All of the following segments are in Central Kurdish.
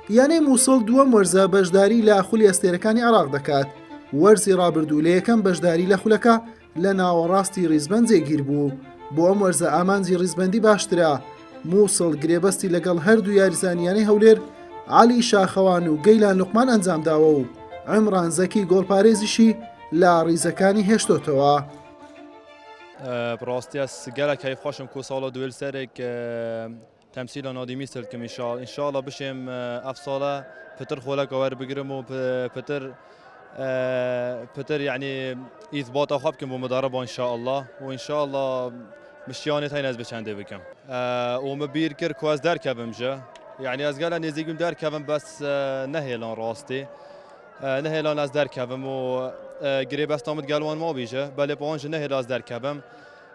یانەی مووسڵ دووەم وەرزە بەشداری لە خولی ئەستێرەکانی عێراق دەکات. وەرزی ڕابردوو لە یەکەم بەشداری لە خولەکە لە ناوەڕاستی ڕیزبەند جێگیر بوو. بۆ ئەم وەرزە ئامانجی ڕیزبەندی باشترە. مووسڵ گرێبەستی لەگەڵ هەردوو یاریزانیانەی هەولێر عەلی شاخەوان و گەیلان لوقمان ئەنجامداوە و عیمران زەکی گۆڵپارێزیشی لە ڕیزەکانی هێشتۆتەوە. بڕاستی از گەلێک هەی خۆشم کو ساڵە دوێل سەرێک تەمسیلە نادیمی سلکم ئینشاڵڵا بشێم ئەف ساڵە پتر خۆلەکە وەربگرم و پتر یعنی ئیثباتە خوا بکەم بۆ مدارەبە ئینشاءڵڵا و ئینشاءڵڵا مشتیانێت هەین ئەس بچەندێ بکەم ومە بیر کرد کو ئەس دەرکەبم ژە یعنی ئەس گەلە نێزیکم دەرکەبم بەس نەهێڵان ڕاستی نهێلان ئەس دەرکەبم و گرێبەستامت گەلوان مابیژە بەلێ پۆنج نەهێل ئەس دەرکەبم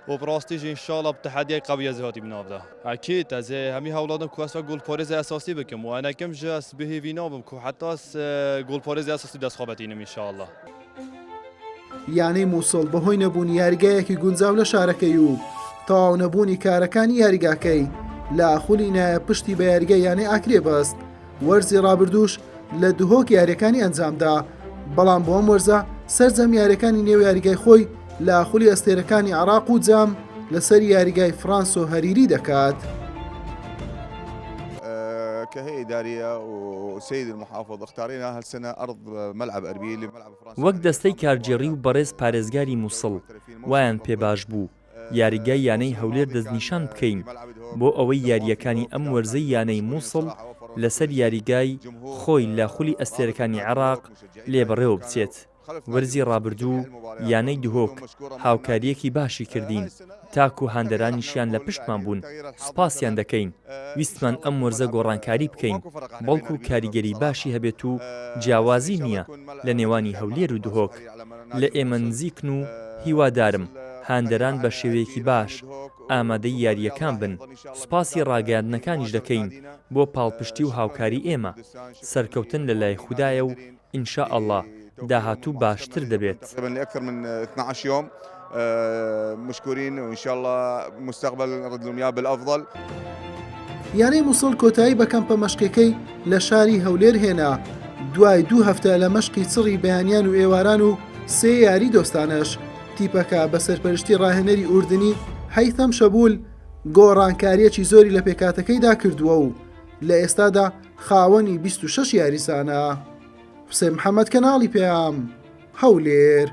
و بڕاستیژ ئینشاڵڵا تەحەدیای قەویە زیاتی بناودا ئەکید ئەزێ هەمی هەوڵادم کو ئەسا گۆڵپارێزی ئەساسی بکەم و ئەنەکەم ژە ئەس بهێوی نابم کو حتا ئەس گۆڵپارێزی ئەساسی دەستخوابەتینم ئینشاءڵڵا. یانەی مووسڵ بەهۆی نەبوونی یاریگایەکی گونجاو لە شارەکەی و تەواو نەبوونی کارەکانی یاریگاکەی لە خولی نایە پشتی بە یاریگای یانەی ئاکرێ بەست. وەرزی ڕابردووش لە دوهۆک یاریەکانی ئەنجامدا، بەڵام بۆ ئەم وەرزە سەرجەم یاریەکانی نێو یاریگای خۆی لە خولی ئەستێرەکانی عێراق و جام لەسەر یاریگای فرانس و هەریری دەکات. كهيئة إدارية وسيد المحافظ اختارينا هالسنة أرض ملعب أربيل لملعب فرنسا. وەک دەستەی کارگێڕی و بەڕێز پارێزگاری مووسڵ وایان پێ باش بوو یاریگای یانەی هەولێر دەستنیشان بکەین بۆ ئەوەی یاریەکانی ئەم وەرزەی یانەی مووسڵ لەسەر یاریگای خۆی لە خولی ئەستێرەکانی عێراق لێبەڕێوە بچێت. وەرزی ڕابردوو یانەی دهۆک هاوکاریەکی باشی کردین تاکو هاندەرانیشیان لە پشتمان بوون سوپاسیان دەکەین. ویستمان ئەم وەرزە گۆڕانکاری بکەین بەڵکو کاریگەری باشی هەبێت و جیاوازی نییە لە نێوانی هەولێر و دهۆک. لە ئێمە نزیکن و هیوادارم هاندەران بە شێوەیەکی باش ئامادەی یاریەکان بن. سوپاسی ڕاگەاندنەکانیش دەکەین بۆ پاڵپشتی و هاوکاری ئێمە. سەرکەوتن لە لای خودایە و ئینشاءڵڵا داهاتوو باشتر دەبێت. لأكثر من 12 يوم مشكورين وإن شاء الله مستقبل نرد لهم إياه بالأفضل. یانەی مووسڵ کۆتایی بە کەمپە مەشقەکەی لە شاری هەولێر هێنا دوای 2 هەفتە لە مەشقی چڕی بەیانیان و ئێواران و 3 یاری دۆستانەش. تیپەکە بە سەرپەرشتی ڕاهێنەری ئوردنی هەیثەم شەبول گۆڕانکاریەکی زۆری لە پێکاتەکەیدا کردووە و لە ئێستادا خاوەنی 26 یاریزانە. حوسێن محەممەد کەناڵی پێام هەولێر.